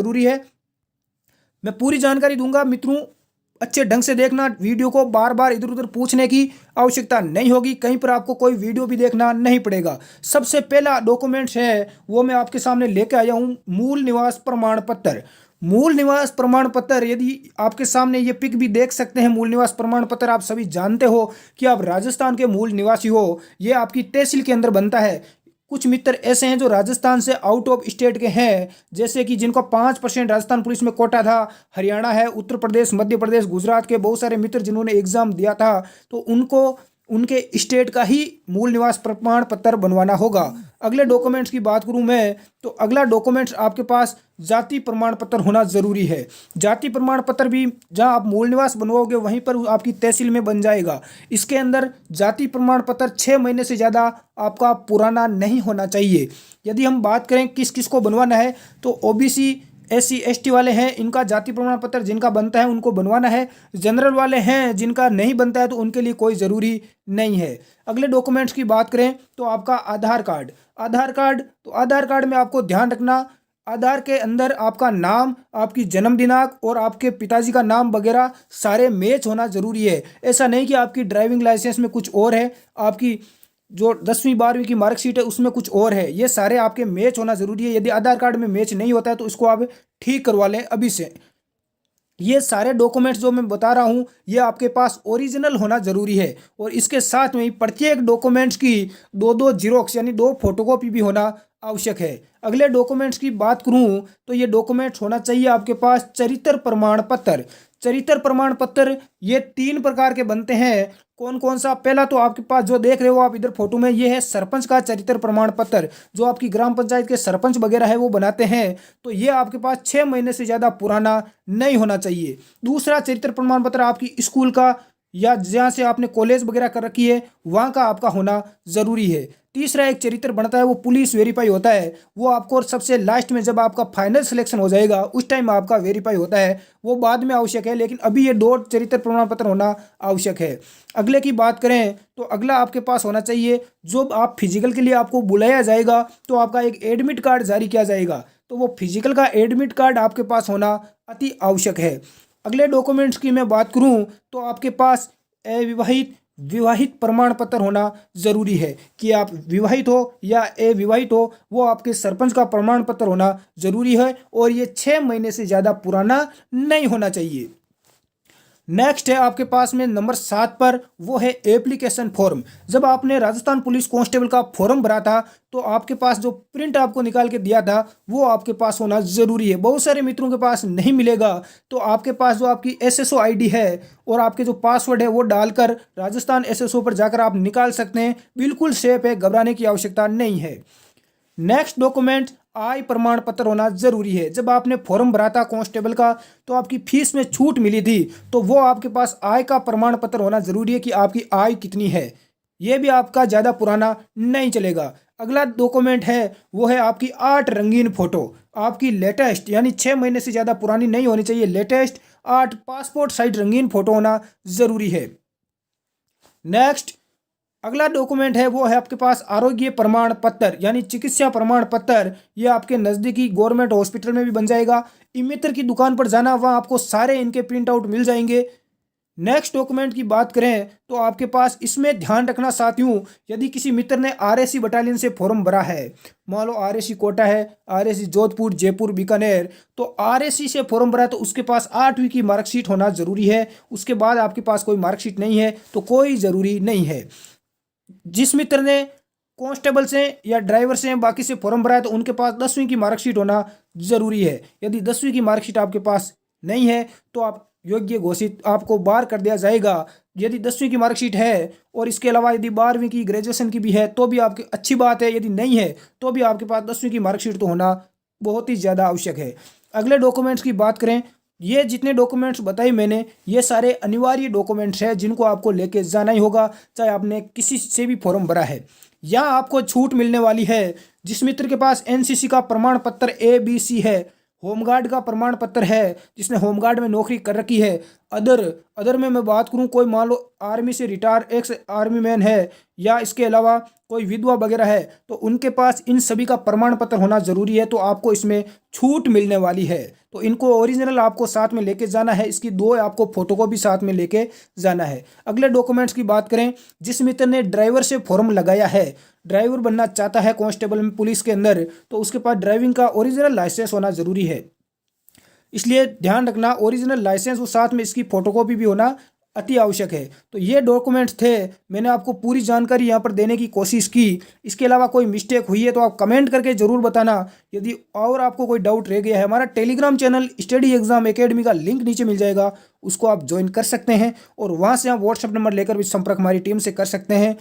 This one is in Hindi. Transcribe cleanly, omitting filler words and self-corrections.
जरूरी है। मैं पूरी जानकारी दूंगा मित्रों, अच्छे ढंग से देखना वीडियो को, बार बार इधर उधर पूछने की आवश्यकता नहीं होगी, कहीं पर आपको कोई वीडियो भी देखना नहीं पड़ेगा। सबसे पहला डॉक्यूमेंट्स है वो मैं आपके सामने लेके आया हूँ, मूल निवास प्रमाण पत्र। मूल निवास प्रमाण पत्र, यदि आपके सामने ये पिक भी देख सकते हैं, मूल निवास प्रमाण पत्र आप सभी जानते हो कि आप राजस्थान के मूल निवासी हो, ये आपकी तहसील के अंदर बनता है। कुछ मित्र ऐसे हैं जो राजस्थान से आउट ऑफ स्टेट के हैं, जैसे कि जिनको 5% राजस्थान पुलिस में कोटा था, हरियाणा है, उत्तर प्रदेश, मध्य प्रदेश, गुजरात के बहुत सारे मित्र जिन्होंने एग्जाम दिया था, तो उनको उनके स्टेट का ही मूल निवास प्रमाण पत्र बनवाना होगा। अगले डॉक्यूमेंट्स की बात करूं मैं, तो अगला डॉक्यूमेंट्स आपके पास जाति प्रमाण पत्र होना जरूरी है। जाति प्रमाण पत्र भी जहां आप मूल निवास बनवाओगे वहीं पर आपकी तहसील में बन जाएगा। इसके अंदर जाति प्रमाण पत्र 6 महीने से ज़्यादा आपका पुराना नहीं होना चाहिए। यदि हम बात करें किस किस को बनवाना है, तो ओबीसी, SC ST वाले हैं, इनका जाति प्रमाण पत्र जिनका बनता है उनको बनवाना है। जनरल वाले हैं जिनका नहीं बनता है तो उनके लिए कोई ज़रूरी नहीं है। अगले डॉक्यूमेंट्स की बात करें तो आपका आधार कार्ड। आधार कार्ड, तो आधार कार्ड में आपको ध्यान रखना, आधार के अंदर आपका नाम, आपकी जन्म दिनांक और आपके पिताजी का नाम वगैरह सारे मैच होना जरूरी है। ऐसा नहीं कि आपकी ड्राइविंग लाइसेंस में कुछ और है, आपकी जो 10वीं 12वीं की मार्कशीट है उसमें कुछ और है, ये सारे आपके मैच होना जरूरी है। यदि आधार कार्ड में मैच नहीं होता है तो इसको आप ठीक करवा लें अभी से। ये सारे डॉक्यूमेंट्स जो मैं बता रहा हूँ ये आपके पास ओरिजिनल होना जरूरी है, और इसके साथ में ही प्रत्येक डॉक्यूमेंट्स की 2-2 जीरोक्स यानी 2 फोटोकॉपी भी होना आवश्यक है। अगले डॉक्यूमेंट्स की बात करूँ तो ये डॉक्यूमेंट्स होना चाहिए आपके पास चरित्र प्रमाण पत्र। चरित्र प्रमाण पत्र ये 3 प्रकार के बनते हैं। कौन कौन सा? पहला तो आपके पास जो देख रहे हो आप इधर फोटो में, ये है सरपंच का चरित्र प्रमाण पत्र, जो आपकी ग्राम पंचायत के सरपंच वगैरह है वो बनाते हैं। तो ये आपके पास 6 महीने से ज़्यादा पुराना नहीं होना चाहिए। दूसरा चरित्र प्रमाण पत्र आपकी स्कूल का या जहाँ से आपने कॉलेज वगैरह कर रखी है वहाँ का आपका होना ज़रूरी है। तीसरा एक चरित्र बनता है वो पुलिस वेरीफाई होता है, वो आपको सबसे लास्ट में जब आपका फाइनल सिलेक्शन हो जाएगा उस टाइम आपका वेरीफाई होता है, वो बाद में आवश्यक है, लेकिन अभी ये 2 चरित्र प्रमाण पत्र होना आवश्यक है। अगले की बात करें तो अगला आपके पास होना चाहिए, जो आप फिजिकल के लिए आपको बुलाया जाएगा तो आपका एक एडमिट कार्ड जारी किया जाएगा, तो वो फिजिकल का एडमिट कार्ड आपके पास होना अति आवश्यक है। अगले डॉक्यूमेंट्स की मैं बात करूं तो आपके पास विवाहित प्रमाण पत्र होना जरूरी है, कि आप विवाहित हो या अविवाहित हो, वो आपके सरपंच का प्रमाण पत्र होना जरूरी है, और ये 6 महीने से ज़्यादा पुराना नहीं होना चाहिए। नेक्स्ट है आपके पास में नंबर 7 पर, वो है एप्लीकेशन फॉर्म। जब आपने राजस्थान पुलिस कांस्टेबल का फॉर्म भरा था तो आपके पास जो प्रिंट आपको निकाल के दिया था वो आपके पास होना ज़रूरी है। बहुत सारे मित्रों के पास नहीं मिलेगा, तो आपके पास जो आपकी SSO ID है और आपके जो पासवर्ड है वो डालकर राजस्थान SSO पर जाकर आप निकाल सकते हैं। बिल्कुल सेफ है, घबराने की आवश्यकता नहीं है। नेक्स्ट डॉक्यूमेंट आय प्रमाण पत्र होना जरूरी है। जब आपने फॉर्म भरा था कांस्टेबल का तो आपकी फीस में छूट मिली थी, तो वो आपके पास आय का प्रमाण पत्र होना जरूरी है कि आपकी आय कितनी है, ये भी आपका ज़्यादा पुराना नहीं चलेगा। अगला डॉक्यूमेंट है वो है आपकी 8 रंगीन फोटो, आपकी लेटेस्ट यानी 6 महीने से ज़्यादा पुरानी नहीं होनी चाहिए, लेटेस्ट 8 पासपोर्ट साइज रंगीन फोटो होना जरूरी है। नेक्स्ट अगला डॉक्यूमेंट है वो है आपके पास आरोग्य प्रमाण पत्र यानी चिकित्सा प्रमाण पत्र। ये आपके नज़दीकी गवर्नमेंट हॉस्पिटल में भी बन जाएगा, ई मित्र की दुकान पर जाना, वहाँ आपको सारे इनके प्रिंट आउट मिल जाएंगे। नेक्स्ट डॉक्यूमेंट की बात करें तो आपके पास इसमें ध्यान रखना साथियों, यदि किसी मित्र ने RSC बटालियन से फॉर्म भरा है, मान लो RSC कोटा है, RSC जोधपुर, जयपुर, बीकानेर, तो RSC से फॉर्म भरा है तो उसके पास 8वीं की मार्कशीट होना जरूरी है। उसके बाद आपके पास कोई मार्कशीट नहीं है तो कोई ज़रूरी नहीं है। जिस मित्र ने कांस्टेबल से या ड्राइवर से बाकी से फॉर्म भरा है तो उनके पास 10वीं की मार्कशीट होना जरूरी है। यदि 10वीं की मार्कशीट आपके पास नहीं है तो आप योग्य घोषित आपको बाहर कर दिया जाएगा। यदि 10वीं की मार्कशीट है और इसके अलावा यदि 12वीं की, ग्रेजुएशन की भी है तो भी आपकी अच्छी बात है, यदि नहीं है तो भी आपके पास 10वीं की मार्कशीट तो होना बहुत ही ज़्यादा आवश्यक है। अगले डॉक्यूमेंट्स की बात करें, ये जितने डॉक्यूमेंट्स बताए मैंने ये सारे अनिवार्य डॉक्यूमेंट्स हैं जिनको आपको लेके जाना ही होगा, चाहे आपने किसी से भी फॉर्म भरा है। यहाँ आपको छूट मिलने वाली है, जिस मित्र के पास NCC का प्रमाण पत्र ABC है होमगार्ड का प्रमाण पत्र है, जिसने होमगार्ड में नौकरी कर रखी है। अदर में मैं बात करूं, कोई मान लो आर्मी से रिटायर एक्स आर्मी मैन है या इसके अलावा कोई विधवा वगैरह है, तो उनके पास इन सभी का प्रमाण पत्र होना जरूरी है, तो आपको इसमें छूट मिलने वाली है। तो इनको ओरिजिनल आपको साथ में लेके जाना है, इसकी 2 आपको फोटो को भी साथ में लेके जाना है। अगले डॉक्यूमेंट्स की बात करें, जिस मित्र ने ड्राइवर से फॉर्म लगाया है, ड्राइवर बनना चाहता है कांस्टेबल में पुलिस के अंदर, तो उसके पास ड्राइविंग का ओरिजिनल लाइसेंस होना जरूरी है। इसलिए ध्यान रखना, ओरिजिनल लाइसेंस और साथ में इसकी फोटोकॉपी भी होना अति आवश्यक है। तो ये डॉक्यूमेंट्स थे, मैंने आपको पूरी जानकारी यहाँ पर देने की कोशिश की। इसके अलावा कोई मिस्टेक हुई है तो आप कमेंट करके ज़रूर बताना। यदि और आपको कोई डाउट रह गया है, हमारा Telegram channel study exam academy का लिंक नीचे मिल जाएगा, उसको आप ज्वाइन कर सकते हैं और वहाँ से आप व्हाट्सएप नंबर लेकर भी संपर्क हमारी टीम से कर सकते हैं।